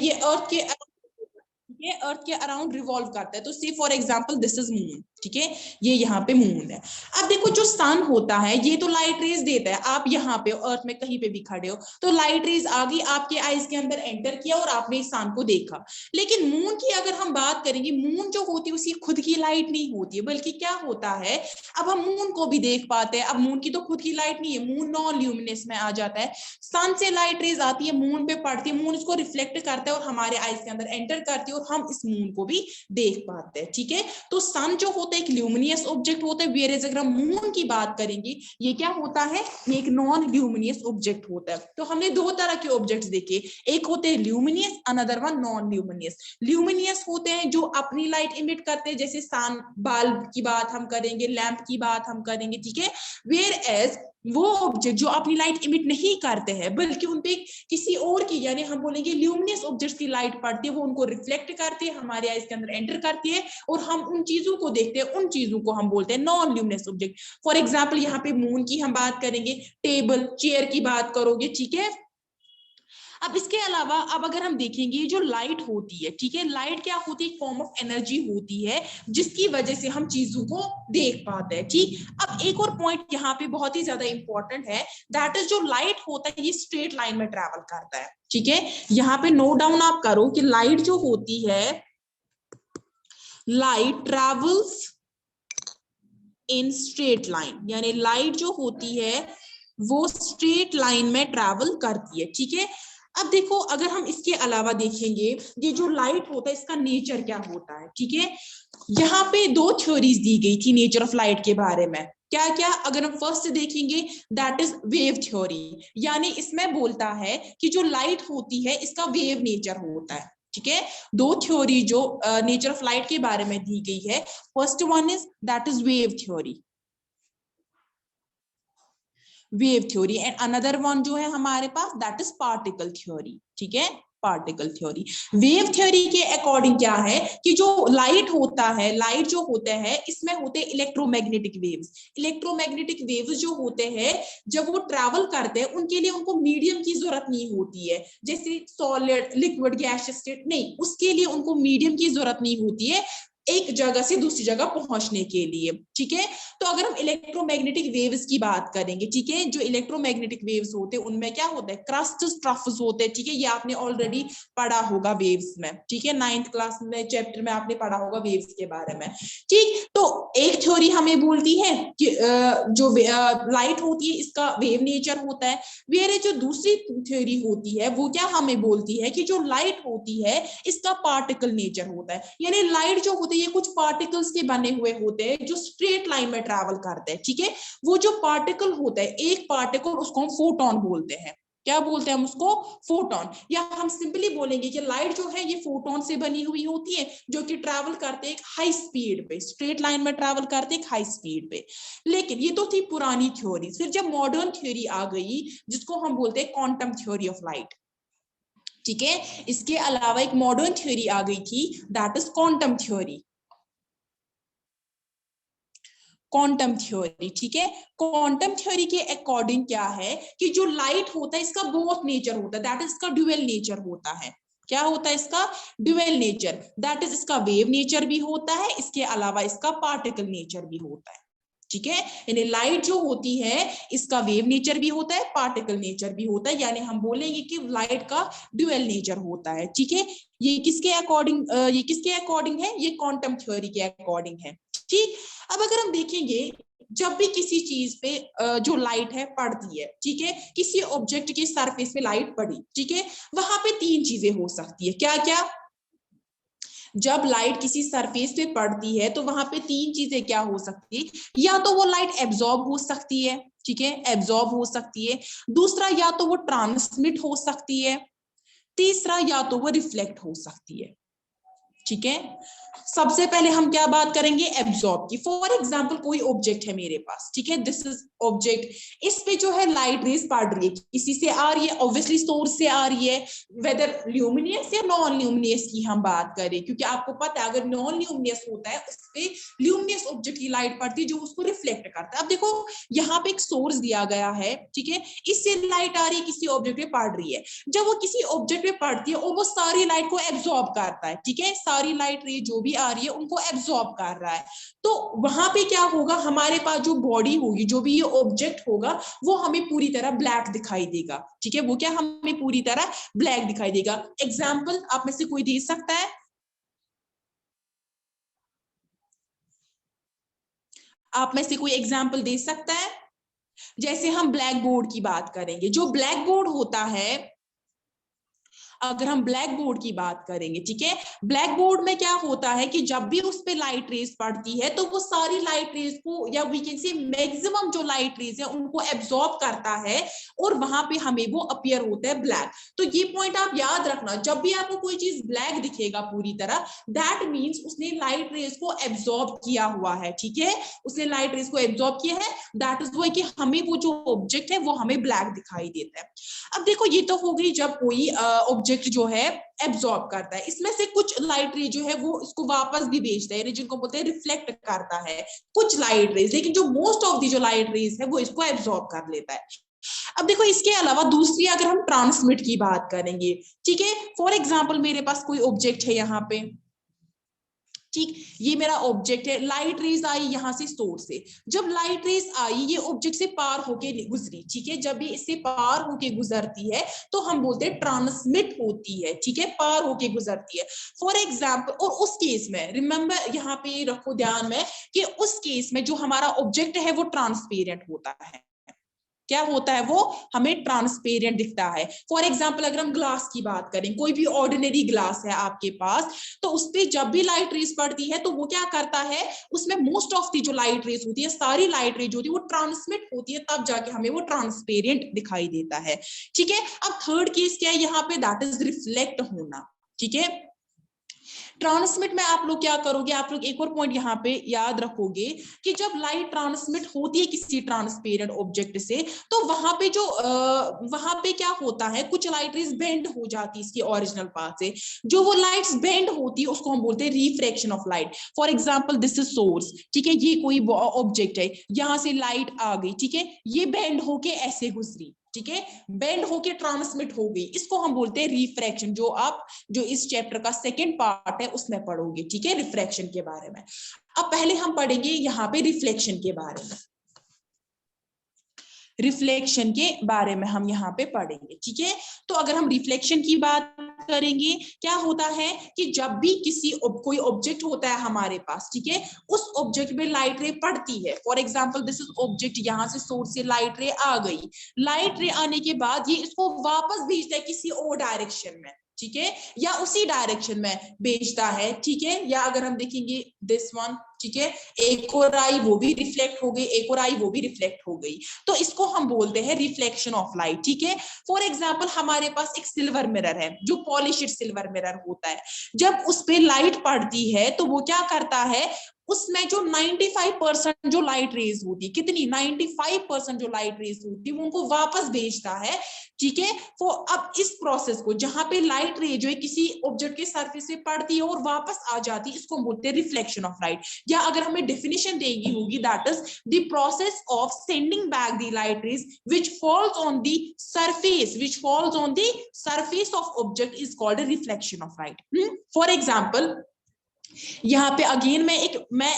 ये अर्थ के around revolve करता है। तो see for example this is moon, ठीक है, ये यहाँ पे मून है। अब देखो जो सन होता है ये तो लाइट रेज देता है, आप यहाँ पे अर्थ में कहीं पे भी खड़े हो तो लाइट रेज आ गई, आपके आईज के अंदर एंटर किया और आपने इस सन को देखा। लेकिन मून की अगर हम बात करेंगे, मून जो होती है उसकी खुद की लाइट नहीं होती है, बल्कि क्या होता है, अब हम मून को भी देख पाते हैं, अब मून की तो खुद की लाइट नहीं है, मून नॉन ल्यूमिनस में आ जाता है। सन से लाइट रेज आती है, मून पे पड़ती है, मून इसको रिफ्लेक्ट करता है और हमारे आईज के अंदर एंटर करती है और हम इस मून को भी देख पाते हैं, ठीक है। तो सन जो होता है एक ल्यूमिनियस ऑब्जेक्ट होता है, वेयरएज अगर हम मून की बात करेंगे ये क्या होता है, ये एक नॉन ल्यूमिनियस ऑब्जेक्ट होता है। तो हमने दो तरह के ऑब्जेक्ट्स देखे, एक होते हैं luminous, another one non luminous. Luminous होते हैं जो अपनी लाइट इमिट करते हैं, जैसे सन, बल्ब की बात हम करेंगे, लैंप की बात हम करेंगे, ठीक है। वेयरएज वो ऑब्जेक्ट जो अपनी लाइट इमिट नहीं करते हैं बल्कि उनपे किसी और की, यानी हम बोलेंगे ल्यूमिनस ऑब्जेक्ट्स की लाइट पड़ती है, वो उनको रिफ्लेक्ट करती है, हमारे आईज के अंदर एंटर करती है और हम उन चीजों को देखते हैं, उन चीजों को हम बोलते हैं non luminous object. For example यहाँ पे मून की हम बात करेंगे, टेबल चेयर की बात करोगे, ठीक है। अब इसके अलावा अब अगर हम देखेंगे जो लाइट होती है, ठीक है, लाइट क्या होती है, फॉर्म ऑफ एनर्जी होती है जिसकी वजह से हम चीजों को देख पाते हैं, ठीक। अब एक और पॉइंट यहाँ पे बहुत ही ज्यादा इंपॉर्टेंट है, दैट इज जो लाइट होता है ये स्ट्रेट लाइन में ट्रैवल करता है, ठीक है। यहाँ पे नोट डाउन आप करो कि लाइट जो होती है, light travels in straight line, यानी लाइट जो होती है वो स्ट्रेट लाइन में ट्रैवल करती है, ठीक है। अब देखो अगर हम इसके अलावा देखेंगे ये जो लाइट होता है इसका नेचर क्या होता है, ठीक है। यहाँ पे दो थ्योरीज दी गई थी नेचर ऑफ लाइट के बारे में, क्या क्या, अगर हम फर्स्ट देखेंगे दैट इज वेव थ्योरी, यानी इसमें बोलता है कि जो लाइट होती है इसका वेव नेचर होता है, ठीक है। दो थ्योरी जो नेचर ऑफ लाइट के बारे में दी गई है, first one is that is wave theory, wave theory, and another one जो है हमारे पास दैट इज पार्टिकल थ्योरी, ठीक है, पार्टिकल थ्योरी। वेव थ्योरी के अकॉर्डिंग क्या है कि जो लाइट होता है, लाइट जो होता है इसमें होते हैं इलेक्ट्रोमैग्नेटिक वेव्स। इलेक्ट्रोमैग्नेटिक वेव्स जो होते हैं जब वो ट्रैवल करते हैं उनके लिए उनको मीडियम की जरूरत नहीं होती है, जैसे सॉलिड लिक्विड गैसियस स्टेट, नहीं, उसके लिए उनको मीडियम की जरूरत नहीं होती है एक जगह से दूसरी जगह पहुंचने के लिए, ठीक है। तो अगर हम इलेक्ट्रोमैग्नेटिक वेव्स की बात करेंगे, ठीक है, जो इलेक्ट्रोमैग्नेटिक वेव्स होते हैं उनमें क्या होता है, क्रस्ट्स ट्रफ्स होते हैं, ठीक है, ये आपने ऑलरेडी पढ़ा होगा वेव्स में, ठीक है, 9th क्लास में चैप्टर में आपने पढ़ा होगा वेव्स के बारे में, ठीक। तो एक थ्योरी हमें बोलती है कि जो लाइट होती है इसका वेव नेचर होता है, वेरे जो दूसरी थ्योरी होती है वो क्या हमें बोलती है कि जो लाइट होती है इसका पार्टिकल नेचर होता है, यानी लाइट जो होती है ये कुछ पार्टिकल्स के बने हुए होते हैं जो स्ट्रेट लाइन में ट्रैवल करते हैं, ठीक है। वो जो पार्टिकल होता है, एक पार्टिकल, उसको हम फोटोन बोलते हैं, क्या बोलते हैं हम उसको, फोटोन, या हम सिंपली बोलेंगे कि लाइट जो है ये फोटोन से बनी हुई होती है जो कि ट्रैवल करते हैं एक हाई स्पीड पे, स्ट्रेट लाइन में ट्रैवल करते हैं एक हाई स्पीड पे। लेकिन ये तो थी पुरानी थ्योरी, फिर जब मॉडर्न थ्योरी आ गई जिसको हम बोलते हैं क्वांटम थ्योरी ऑफ लाइट, ठीक है, इसके अलावा एक मॉडर्न थ्योरी आ गई थी that is quantum theory, quantum theory, ठीक है। क्वांटम थ्योरी के अकॉर्डिंग क्या है कि जो लाइट होता है इसका बोथ नेचर होता है, दैट इज इसका ड्यूअल नेचर होता है, क्या होता है इसका ड्यूअल नेचर, दैट इज इसका वेव नेचर भी होता है, इसके अलावा इसका पार्टिकल नेचर भी होता है, ठीक है। यानी लाइट जो होती है इसका वेव नेचर भी होता है, पार्टिकल नेचर भी होता है, यानी हम बोलेंगे कि लाइट का ड्यूअल नेचर होता है, ठीक है। ये किसके अकॉर्डिंग है, ये क्वांटम थ्योरी के अकॉर्डिंग है, ठीक। अब अगर हम देखेंगे जब भी किसी चीज पे जो लाइट है पड़ती है, ठीक है, किसी ऑब्जेक्ट की सरफेस पे लाइट पड़ी, ठीक है, वहां पे तीन चीजें हो सकती है, क्या क्या, जब लाइट किसी सरफेस पे पड़ती है तो वहां पे तीन चीजें क्या हो सकती है, या तो वो लाइट एब्जॉर्ब हो सकती है, ठीक है, एब्जॉर्ब हो सकती है, दूसरा या तो वो ट्रांसमिट हो सकती है, तीसरा या तो वो रिफ्लेक्ट हो सकती है, ठीक है। सबसे पहले हम क्या बात करेंगे, एब्जॉर्ब की। फॉर एग्जांपल कोई ऑब्जेक्ट है मेरे पास, ठीक है, दिस इज ऑब्जेक्ट, इस पे जो है लाइट रेज पड़ रही है, किसी से आ रही है, ऑब्वियसली सोर्स से आ रही है, वेदर ल्यूमिनियस या नॉन ल्यूमिनियस की हम बात करें, क्योंकि आपको पता है अगर नॉन ल्यूमिनियस होता है उस पे ल्यूमिनियस ऑब्जेक्ट की लाइट पड़ती है जो उसको रिफ्लेक्ट करता है। अब देखो यहाँ पे एक सोर्स दिया गया है, ठीक है, इससे लाइट आ रही है, किसी ऑब्जेक्ट पे पड़ रही है, जब वो किसी ऑब्जेक्ट पे पड़ती है और वो सारी लाइट को एब्जॉर्ब करता है, ठीक है, सारी लाइट रे जो भी आ रही है उनको एब्जॉर्ब कर रहा है, तो वहां पे क्या होगा, हमारे पास जो बॉडी होगी, जो भी ये ऑब्जेक्ट होगा, वो हमें पूरी तरह ब्लैक दिखाई देगा, ठीक है, वो क्या हमें पूरी तरह ब्लैक दिखाई देगा। एग्जाम्पल आप में से कोई दे सकता है? आप में से कोई एग्जाम्पल दे सकता है? जैसे हम ब्लैक बोर्ड की बात करेंगे, जो ब्लैक बोर्ड होता है, अगर हम ब्लैक बोर्ड की बात करेंगे, ठीक है, ब्लैक बोर्ड में क्या होता है कि जब भी उस पे लाइट रेज पड़ती है तो वो सारी लाइट रेज को, या वी कैन से मैक्सिमम जो लाइट रेज है उनको एब्जॉर्ब करता है और वहां पे हमें वो अपीयर होता है ब्लैक। तो ये पॉइंट आप याद रखना, जब भी आपको कोई चीज ब्लैक दिखेगा पूरी तरह, दैट मीन्स उसने लाइट रेज को एब्जॉर्ब किया हुआ है, ठीक है, उसने लाइट रेज को एब्जॉर्ब किया है, दैट इज वाई कि हमें वो जो ऑब्जेक्ट है वो हमें ब्लैक दिखाई देता है। अब देखो ये तो हो गई जब कोई ऑब्जेक्ट जो है एब्जॉर्ब करता है, इसमें से कुछ लाइट रे जो है वो इसको वापस भी भेजता है, जिनको बोलते हैं रिफ्लेक्ट करता है कुछ लाइट रेज, लेकिन जो मोस्ट ऑफ दी जो लाइट रेज है वो इसको एब्जॉर्ब कर लेता है। अब देखो इसके अलावा दूसरी अगर हम ट्रांसमिट की बात करेंगे, ठीक है, फॉर एग्जाम्पल मेरे पास कोई ऑब्जेक्ट है यहाँ पे, ठीक, ये मेरा ऑब्जेक्ट है, लाइट रेज आई यहाँ से सोर्स से, जब लाइट रेज आई ये ऑब्जेक्ट से पार होके गुजरी, ठीक है, जब ये इससे पार होके गुजरती है तो हम बोलते हैं ट्रांसमिट होती है, ठीक है, पार होके गुजरती है। फॉर एग्जाम्पल, और उस केस में रिमेंबर यहाँ पे रखो ध्यान में कि उस केस में जो हमारा ऑब्जेक्ट है वो ट्रांसपेरेंट होता है, क्या होता है, वो हमें ट्रांसपेरेंट दिखता है। फॉर एग्जाम्पल अगर हम ग्लास की बात करें, कोई भी ऑर्डिनरी ग्लास है आपके पास, तो उस पर जब भी लाइट रेज पड़ती है तो वो क्या करता है, उसमें मोस्ट ऑफ दी जो लाइट रेज होती है, सारी लाइट रेज होती है, वो ट्रांसमिट होती है, तब जाके हमें वो ट्रांसपेरेंट दिखाई देता है, ठीक है। अब थर्ड केस क्या है यहाँ पे, दैट इज रिफ्लेक्ट होना, ठीक है। ट्रांसमिट में आप लोग क्या करोगे, आप लोग एक और पॉइंट यहाँ पे याद रखोगे कि जब लाइट ट्रांसमिट होती है किसी ट्रांसपेरेंट ऑब्जेक्ट से, तो वहां पे जो वहां पे क्या होता है, कुछ लाइट रेज बेंड हो जाती है इसकी ओरिजिनल पाथ से, जो वो लाइट्स बेंड होती है उसको हम बोलते हैं refraction of light. For example this is source, ठीक है, ये कोई ऑब्जेक्ट है, यहां से लाइट आ गई, ठीक है, ये बेंड होके ऐसे गुजरी, ठीक है, बेंड होके ट्रांसमिट हो गई, इसको हम बोलते हैं रिफ्रैक्शन, जो आप जो इस चैप्टर का सेकंड पार्ट है उसमें पढ़ोगे, ठीक है, रिफ्रैक्शन के बारे में। अब पहले हम पढ़ेंगे यहाँ पे रिफ्लेक्शन के बारे में, रिफ्लेक्शन के बारे में हम यहाँ पे पढ़ेंगे, ठीक है। तो अगर हम रिफ्लेक्शन की बात करेंगे, क्या होता है कि जब भी किसी कोई ऑब्जेक्ट होता है हमारे पास, ठीक है, उस ऑब्जेक्ट में लाइट रे पड़ती है, for example this is object, यहाँ से सोर्स से लाइट रे आ गई, लाइट रे आने के बाद ये इसको वापस भेजता है किसी और डायरेक्शन में, ठीक है, या उसी डायरेक्शन में भेजता है, ठीक है, या अगर हम देखेंगे दिस वन, ठीक है, एक और आई वो भी रिफ्लेक्ट हो गई, एक और आई वो भी रिफ्लेक्ट हो गई, तो इसको हम बोलते हैं रिफ्लेक्शन ऑफ लाइट, ठीक है। फॉर एग्जांपल हमारे पास एक सिल्वर मिरर है, जो पॉलिश्ड सिल्वर मिरर होता है, जब उस पे लाइट पड़ती है तो वो क्या करता है, उसमें जो 95% जो लाइट रेज होती है, कितनी 95% जो लाइट रेज होती है वो उनको वापस भेजता है, ठीक है। वो अब इस प्रोसेस को, जहां पे लाइट रे जो है किसी ऑब्जेक्ट के सरफेस पे पड़ती है और वापस आ जाती है, इसको बोलते हैं रिफ्लेक्शन ऑफ लाइट, या अगर हमें डेफिनेशन देगी होगी, that is the process of sending back the light rays which falls on the surface, which falls on the surface of object is called a reflection of light. For example यहाँ पे again मैं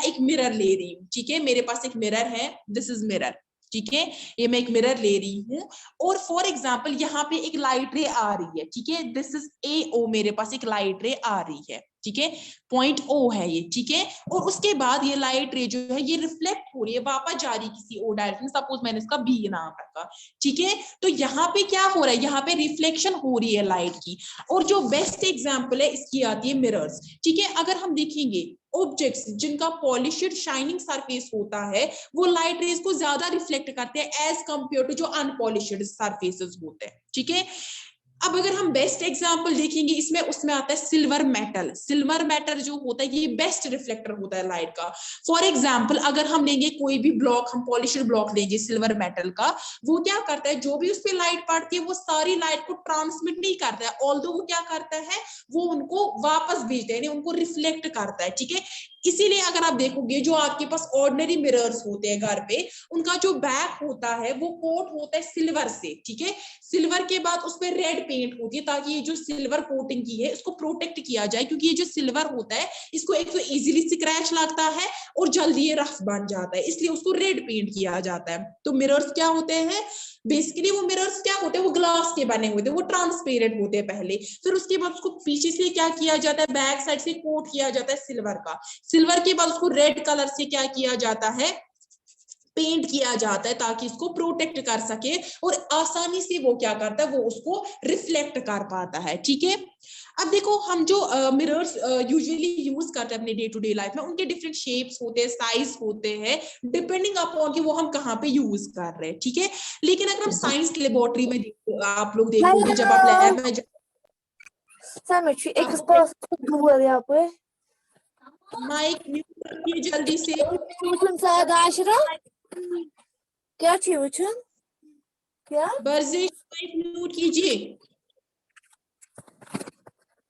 एक mirror ले रही हूँ, ठीक है, मेरे पास एक मिरर है, दिस इज मिरर, ठीक है, ये मैं एक मिरर ले रही हूँ, और फॉर एग्जांपल यहाँ पे एक लाइट रे आ रही है, ठीक है, दिस इज ए ओ, मेरे पास एक लाइट रे आ रही है, ठीक है, पॉइंट ओ है ये, ठीक है, और उसके बाद ये लाइट रे जो है ये रिफ्लेक्ट हो रही है, वापस जा रही है किसी और डायरेक्शन, सपोज मैंने इसका बी नाम रखा, ठीक है, तो यहाँ पे क्या हो रहा है, यहाँ पे रिफ्लेक्शन हो रही है लाइट की, और जो बेस्ट एग्जाम्पल है इसकी आती है मिरर्स, ठीक है। अगर हम देखेंगे ऑब्जेक्ट्स जिनका पॉलिश्ड शाइनिंग सरफेस होता है वो लाइट रेज को ज्यादा रिफ्लेक्ट करते हैं एज कंपेयर टू जो अनपॉलिश्ड सरफेसेस होते हैं, ठीक है। अब अगर हम बेस्ट एग्जांपल देखेंगे इसमें, उसमें आता है सिल्वर मेटल। सिल्वर मेटल जो होता है ये बेस्ट रिफ्लेक्टर होता है लाइट का। फॉर एग्जांपल अगर हम लेंगे कोई भी ब्लॉक, हम पॉलिश्ड ब्लॉक लेंगे सिल्वर मेटल का, वो क्या करता है, जो भी उस पर लाइट पड़ती है वो सारी लाइट को ट्रांसमिट नहीं करता है, ऑल्दो वो क्या करता है, वो उनको वापस भेजता है, उनको रिफ्लेक्ट करता है, ठीक है। इसीलिए अगर आप देखोगे जो आपके पास ऑर्डिनरी मिरर्स होते हैं घर पे, उनका जो बैक होता है वो कोट होता है सिल्वर से, ठीक है। सिल्वर के बाद उस पर रेड पेंट होती है ताकि ये जो सिल्वर कोटिंग की है इसको प्रोटेक्ट किया जाए, क्योंकि ये जो सिल्वर होता है इसको एक तो इजीली स्क्रैच लगता है और जल्दी ये रफ बन जाता है, इसलिए उसको रेड पेंट किया जाता है। तो मिरर्स क्या होते हैं, बेसिकली वो मिरर्स क्या होते हैं, वो ग्लास के बने हुए थे, वो ट्रांसपेरेंट होते हैं पहले, फिर उसके बाद उसको पीछे से क्या किया जाता है, बैक साइड से कोट किया जाता है सिल्वर का, सिल्वर के बाद उसको रेड कलर से क्या किया जाता है, पेंट किया जाता है ताकि इसको प्रोटेक्ट कर सके और आसानी से वो क्या करता है, वो उसको रिफ्लेक्ट कर पाता है, ठीक है। अब देखो हम जो मिरर्स यूजुअली यूज करते हैं अपने डे टू डे लाइफ में, उनके डिफरेंट शेप्स होते हैं, साइज होते हैं, डिपेंडिंग अपॉन कि वो हम कहाँ पे यूज कर रहे हैं, ठीक है। लेकिन अगर हम साइंस लेबोरेटरी में आप लोग देखोगे, जब आप लैब में Samet, ik pas door ya पे माइक म्यूट करिए जल्दी से। वुचन साद आशरा क्या छी वुचन क्या बर्जिश माइक म्यूट कीजिए।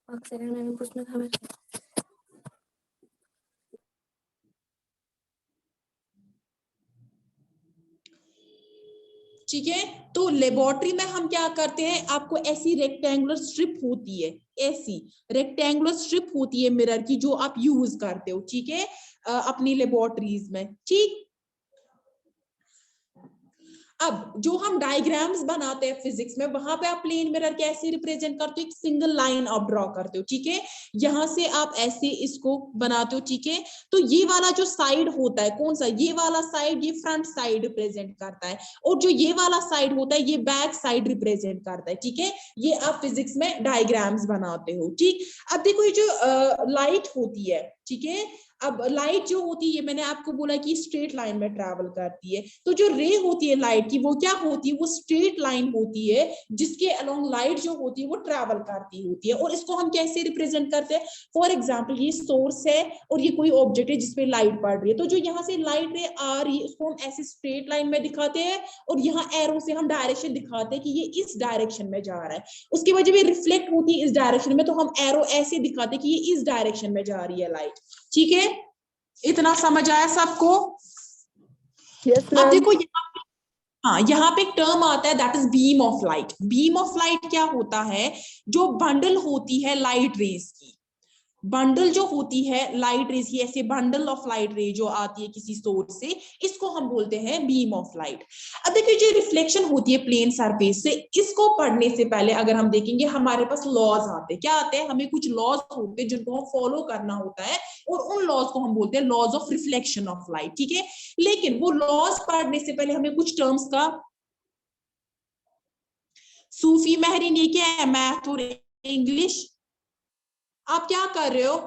अक्सर मैंने कुछ में खबर ठीक है। तो लेबोरेटरी में हम क्या करते हैं, आपको ऐसी रेक्टेंगुलर स्ट्रिप होती है, ऐसी रेक्टेंगुलर स्ट्रिप होती है मिरर की जो आप यूज करते हो, ठीक है, अपनी लेबोरेटरीज में, ठीक। अब जो हम डायग्राम्स बनाते हैं फिजिक्स में, वहां पे आप प्लेन मिरर कैसे रिप्रेजेंट करते हो, एक सिंगल लाइन आप ड्रॉ करते हो, ठीक है। यहां से आप ऐसे इसको बनाते हो, ठीक है। तो ये वाला जो साइड होता है, कौन सा, ये वाला साइड, ये फ्रंट साइड रिप्रेजेंट करता है, और जो ये वाला साइड होता है ये बैक साइड रिप्रेजेंट करता है, ठीक है। ये आप फिजिक्स में डायग्राम्स बनाते हो, ठीक। अब देखो ये जो लाइट होती है, ठीक है, अब लाइट जो होती है, मैंने आपको बोला कि स्ट्रेट लाइन में ट्रैवल करती है, तो जो रे होती है लाइट की वो क्या होती है, वो स्ट्रेट लाइन होती है जिसके अलोंग लाइट जो होती है वो ट्रैवल करती होती है। और इसको हम कैसे रिप्रेजेंट करते हैं, फॉर एग्जांपल ये सोर्स है और ये कोई ऑब्जेक्ट है जिसपे लाइट पड़ रही है, तो जो यहाँ से लाइट रे आ रही है उसको हम ऐसे स्ट्रेट लाइन में दिखाते हैं, और यहाँ एरो से हम डायरेक्शन दिखाते हैं कि ये इस डायरेक्शन में जा रहा है। उसके बाद जब ये रिफ्लेक्ट होती है इस डायरेक्शन में, तो हम एरो ऐसे दिखाते हैं कि ये इस डायरेक्शन में जा रही है लाइट, ठीक है। इतना समझ आया सबको? Yes, अब ma'am. देखो हाँ, यहाँ पे एक टर्म आता है that is beam of light. Beam of light क्या होता है, जो बंडल होती है लाइट रेज की, बंडल जो होती है लाइट रेज की, ऐसे बंडल ऑफ लाइट रे जो आती है किसी सोर्स से, इसको हम बोलते हैं बीम ऑफ लाइट। अब देखिए जो रिफ्लेक्शन होती है प्लेन सरफेस से, इसको पढ़ने से पहले अगर हम देखेंगे हमारे पास लॉज आते हैं, क्या आते हैं, हमें कुछ लॉज होते हैं जिनको हम फॉलो करना होता है, और उन लॉज को हम बोलते हैं laws of reflection of light, ठीक है। लेकिन वो लॉज पढ़ने से पहले हमें कुछ टर्म्स का, सूफी महरीन ये क्या है, मैथ और इंग्लिश, आप क्या कर रहे हो?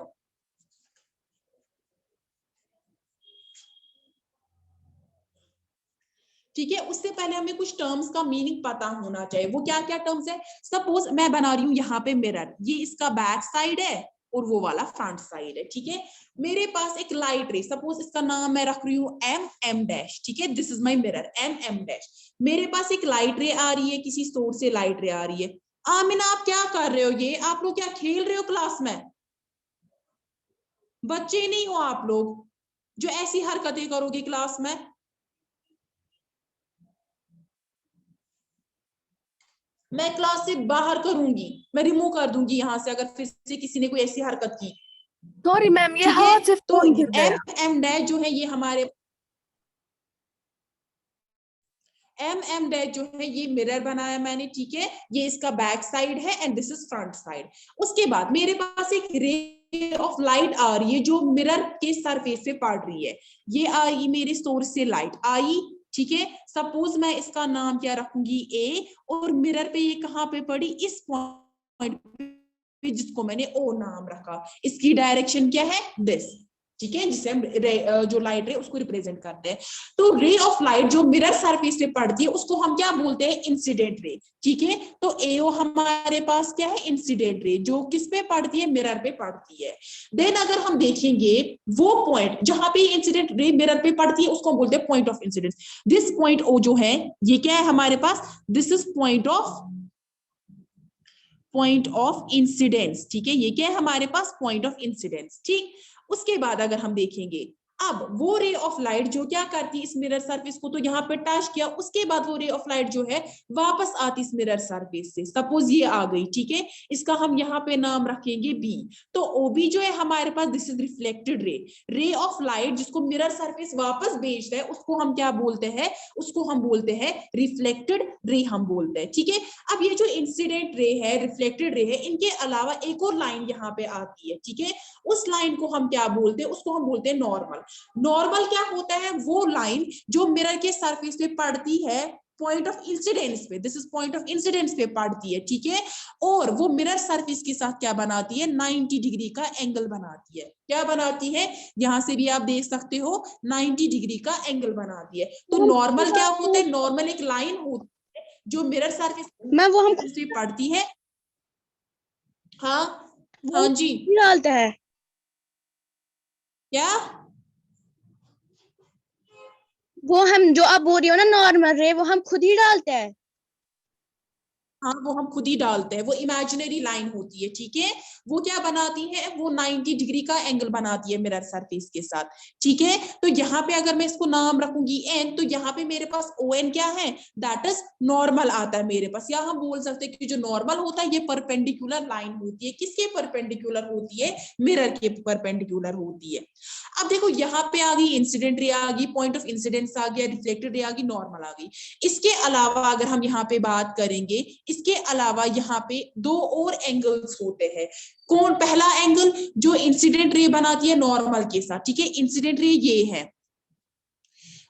ठीक है, उससे पहले हमें कुछ टर्म्स का मीनिंग पता होना चाहिए। वो क्या क्या टर्म्स है, सपोज मैं बना रही हूँ यहाँ पे मिरर, ये इसका बैक साइड है और वो वाला फ्रंट साइड है, ठीक है। मेरे पास एक लाइट रे, सपोज इसका नाम मैं रख रही हूँ एम एम डैश, ठीक है, this is my mirror M M dash. मेरे पास एक लाइट रे आ रही है, किसी सोर्स से लाइट रे आ रही है। आमिना आप क्या कर रहे हो, ये आप लोग क्या खेल रहे हो क्लास में? बच्चे नहीं हो आप लोग जो ऐसी हरकतें करोगे क्लास में। मैं क्लास से बाहर करूंगी, मैं रिमूव कर दूंगी यहाँ से अगर फिर से किसी ने कोई ऐसी हरकत की, Sorry, ma'am. ये ठीक हाथ से है। तो फोन गिर एम गया. एम डैश जो है ये हमारे, एम एम डैश जो है ये मिरर बनाया मैंने, ठीक है, ये इसका बैक साइड है and this is front side. उसके बाद मेरे पास एक रे ऑफ लाइट आ रही है जो मिरर के सरफेस पे पड़ रही है, ये आई मेरे सोर्स से लाइट आई, ठीक है। सपोज मैं इसका नाम क्या रखूंगी ए, और मिरर पे ये कहाँ पे पड़ी, इस पॉइंट पे जिसको मैंने ओ नाम रखा, इसकी डायरेक्शन क्या है, दिस, ठीक है, जिसे हम जो लाइट रे उसको रिप्रेजेंट करते हैं। तो रे ऑफ लाइट जो मिरर सरफेस पे पड़ती है उसको हम क्या बोलते हैं, इंसिडेंट रे। ठीक है, तो एओ हमारे पास क्या है, इंसिडेंट रे, जो किस पे पड़ती है, मिरर पे पड़ती है। देन अगर हम देखेंगे वो पॉइंट जहां पे इंसिडेंट रे मिरर पे पड़ती है उसको हम बोलते हैं point of incidence. This point O जो है ये क्या है हमारे पास, this is point of incidence. ठीक है, ये क्या है हमारे पास, पॉइंट ऑफ इंसिडेंस। ठीक, उसके बाद अगर हम देखेंगे अब वो रे ऑफ लाइट जो क्या करती है इस मिरर सरफेस को, तो यहाँ पे टच किया, उसके बाद वो रे ऑफ लाइट जो है वापस आती इस मिरर सरफेस से। सपोज ये आ गई, ठीक है, इसका हम यहाँ पे नाम रखेंगे बी। तो ओबी जो है हमारे पास, this is reflected ray. Ray of light जिसको मिरर सरफेस वापस भेजता है उसको हम क्या बोलते हैं, उसको हम बोलते हैं रिफ्लेक्टेड रे हम बोलते हैं। ठीक है, अब ये जो इंसिडेंट रे है, रिफ्लेक्टेड रे है, इनके अलावा एक और लाइन यहाँ पे आती है। ठीक है, उस लाइन को हम क्या बोलते हैं, उसको हम बोलते हैं नॉर्मल। नॉर्मल क्या होता है, वो लाइन जो मिरर के सरफेस पे पड़ती है पॉइंट ऑफ इंसिडेंस पे, this is point of incidence पे पड़ती है। ठीक है, और वो मिरर सरफेस के साथ क्या बनाती है, 90 डिग्री का एंगल बनाती है। क्या बनाती है, यहां से भी आप देख सकते हो 90 डिग्री का एंगल बनाती है। तो नॉर्मल क्या होता है, नॉर्मल एक लाइन होती है जो मिरर सरफेस पे पड़ती है। हाँ हाँ जी, डालता है क्या वो, हम जो आप बोल रही हो ना नॉर्मल रे, वो हम खुद ही डालते हैं। हाँ, वो हम खुद ही डालते हैं, वो इमेजिनरी लाइन होती है। ठीक है, वो क्या बनाती है, वो 90 डिग्री का एंगल बनाती है मिरर सरफेस के साथ। ठीक है, तो यहाँ पे अगर मैं इसको नाम रखूंगी एन, तो यहाँ पे मेरे पास ओ एन क्या है, दैट इज नॉर्मल आता है मेरे पास। या हम बोल सकते हैं कि जो नॉर्मल होता है ये परपेंडिकुलर लाइन होती है, किसके परपेंडिकुलर होती है, मिरर के परपेंडिकुलर होती है। अब देखो यहाँ पे आ गई इंसिडेंट रे आ गई, पॉइंट ऑफ इंसिडेंस आ गया, रिफ्लेक्टेड रे आ गई, नॉर्मल आ गई। इसके अलावा अगर हम यहाँ पे बात करेंगे, इसके अलावा यहाँ पे दो और एंगल्स होते हैं। कौन, पहला एंगल जो इंसिडेंट रे बनाती है नॉर्मल के साथ। ठीक है, इंसिडेंट रे ये है,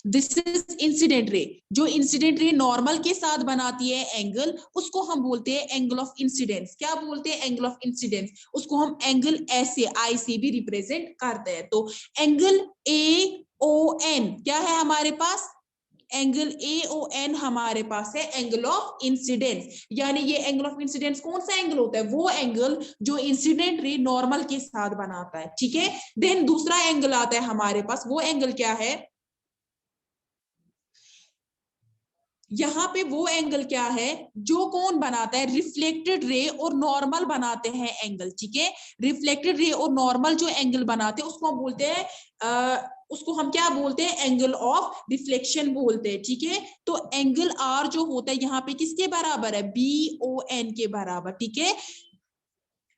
दिस इज इंसिडेंट रे, जो इंसिडेंट रे नॉर्मल के साथ बनाती है एंगल, उसको हम बोलते हैं एंगल ऑफ इंसिडेंस। क्या बोलते हैं, एंगल ऑफ इंसिडेंस। उसको हम एंगल ऐसे आई से भी रिप्रेजेंट करते हैं। तो एंगल ए ओ एन क्या है हमारे पास, एंगल ए ओ एन हमारे पास है एंगल ऑफ इंसिडेंस। यानी ये एंगल ऑफ इंसिडेंस कौन सा एंगल होता है, वो एंगल जो इंसिडेंट रे नॉर्मल के साथ बनाता है। ठीक है, देन दूसरा एंगल आता है हमारे पास, वो एंगल क्या है, यहाँ पे वो एंगल क्या है जो कौन बनाता है, रिफ्लेक्टेड रे और नॉर्मल बनाते हैं एंगल। ठीक है, रिफ्लेक्टेड रे और नॉर्मल जो एंगल बनाते हैं उसको हम बोलते हैं उसको हम क्या बोलते हैं, एंगल ऑफ रिफ्लेक्शन बोलते हैं। ठीक है, तो एंगल आर जो होता है यहाँ पे किसके बराबर है, बी ओ एन के बराबर। ठीक है,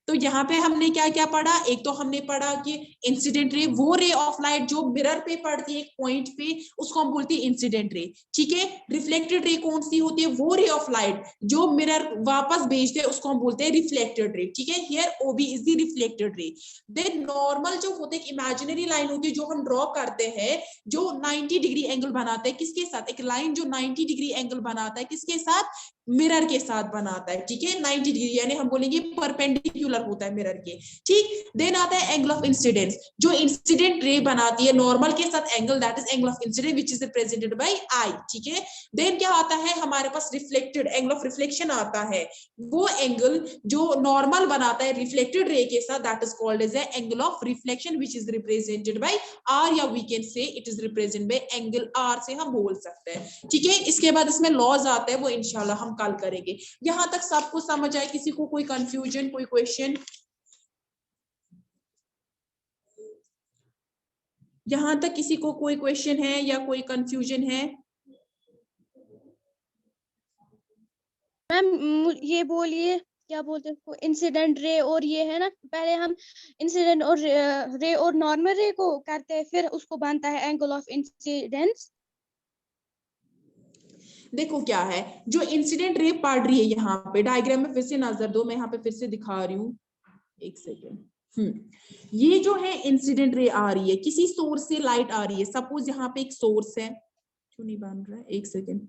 तो यहाँ पे हमने क्या क्या पढ़ा, एक तो हमने पढ़ा कि इंसिडेंट रे वो रे ऑफ लाइट जो मिरर पे पड़ती है एक पॉइंट पे, उसको हम बोलते हैं इंसिडेंट रे। ठीक है, रिफ्लेक्टेड रे कौन सी होती है, वो रे ऑफ लाइट जो मिरर वापस भेजते हैं उसको हम बोलते हैं रिफ्लेक्टेड रे। ठीक है, here OB is the reflected ray. Then normal जो होते हैं इमेजिनरी लाइन होती है जो हम ड्रॉ करते हैं, जो 90 डिग्री एंगल बनाता है किसके साथ, एक लाइन जो 90 डिग्री एंगल बनाता है किसके साथ, मिरर के साथ बनाता है। ठीक है, 90 डिग्री यानी हम बोलेंगे परपेंडिकुलर होता है मिरर के। ठीक, देन आता है एंगल ऑफ इंसिडेंस, जो इंसिडेंट रे बनाती है नॉर्मल के साथ angle, that is angle of incidence which is represented by I. ठीक है, देन क्या आता है हमारे पास, रिफ्लेक्टेड, एंगल ऑफ रिफ्लेक्शन आता है, वो एंगल जो नॉर्मल बनाता है रिफ्लेक्टेड रे के साथ, that is called as angle of reflection which is represented by R, या we can say it is represented by angle R से हम बोल सकते हैं। ठीक है, इसके बाद इसमें लॉज आता है, वो इंशाल्लाह हम कल करेंगे। यहां तक सबको समझ आए, किसी को कोई कंफ्यूजन, कोई क्वेश्चन, यहां तक किसी को कोई क्वेश्चन है या कोई कंफ्यूजन है? मैम ये बोलिए, क्या बोलते हैं उसको, इंसिडेंट रे और ये है ना, पहले हम इंसिडेंट और रे और नॉर्मल रे को करते हैं, फिर उसको बनता है एंगल ऑफ इंसिडेंस। देखो क्या है, जो इंसिडेंट रे पढ़ रही है यहाँ पे डायग्राम में फिर से नजर दो, मैं यहाँ पे फिर से दिखा रही हूँ, एक सेकेंड। ये जो है इंसिडेंट रे आ रही है, किसी सोर्स से लाइट आ रही है, सपोज यहाँ पे एक सोर्स है, क्यों नहीं बन रहा है, एक सेकेंड।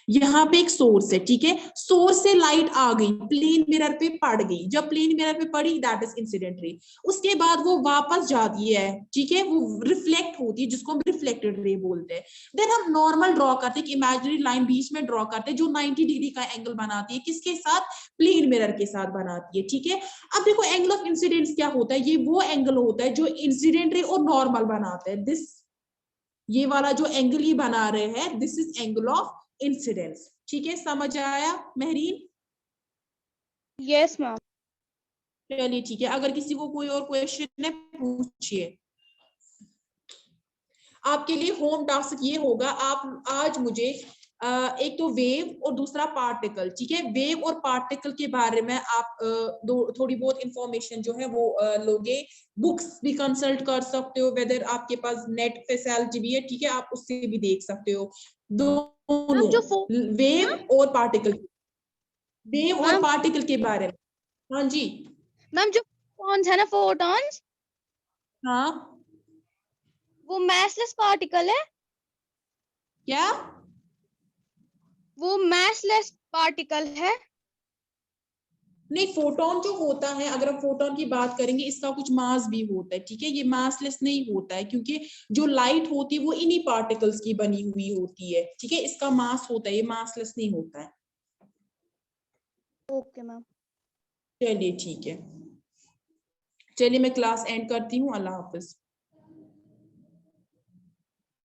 यहाँ पे एक सोर्स है, ठीक है, सोर्स से लाइट आ गई, प्लेन मिरर पे पड़ गई, जब प्लेन मिरर पे पड़ी दैट इज इंसिडेंट रे। उसके बाद वो वापस जाती है, ठीक है, वो रिफ्लेक्ट होती है जिसको हम रिफ्लेक्टेड रे बोलते हैं। देन हम नॉर्मल ड्रॉ करते हैं, इमेजिनरी लाइन बीच में ड्रॉ करते हैं जो 90 डिग्री का एंगल बनाती है, किसके साथ, प्लेन मिरर के साथ बनाती है, ठीक है। अब देखो एंगल ऑफ इंसिडेंस क्या होता है, ये वो एंगल होता है जो इंसिडेंट रे और नॉर्मल बनाते हैं। दिस, ये वाला जो एंगल ही बना रहे हैं, this is angle of incidence, ठीक है, समझ आया महरीन? Yes ma'am. चलिए ठीक है, अगर किसी को कोई और क्वेश्चन है पूछिए। आपके लिए होम टास्क ये होगा, आप आज मुझे एक तो वेव और दूसरा पार्टिकल, ठीक है, वेव और पार्टिकल के बारे में आप थोड़ी बहुत इंफॉर्मेशन जो है वो लोगे। बुक्स भी कंसल्ट कर सकते हो, वेदर आपके पास नेट फैसिलिटी भी है, ठीक है, आप उससे भी देख सकते हो। दोनों जो वेव और पार्टिकल, वेव और पार्टिकल के बारे में। हाँ जी मैम, जो फोटॉन्स है ना, फोटॉन्स, हाँ, वो मैसलेस पार्टिकल है। क्या? वो मैसलेस पार्टिकल है। नहीं, फोटोन जो होता है, अगर हम फोटोन की बात करेंगे, इसका कुछ मास भी होता है, ठीक है, ये मासलेस नहीं होता है, क्योंकि जो लाइट होती है वो इन्हीं पार्टिकल्स की बनी हुई होती है, ठीक है, इसका मास होता है, ये मासलेस नहीं होता है। Okay ma'am. चलिए ठीक है, चलिए मैं क्लास एंड करती हूँ, अल्लाह हाफिज।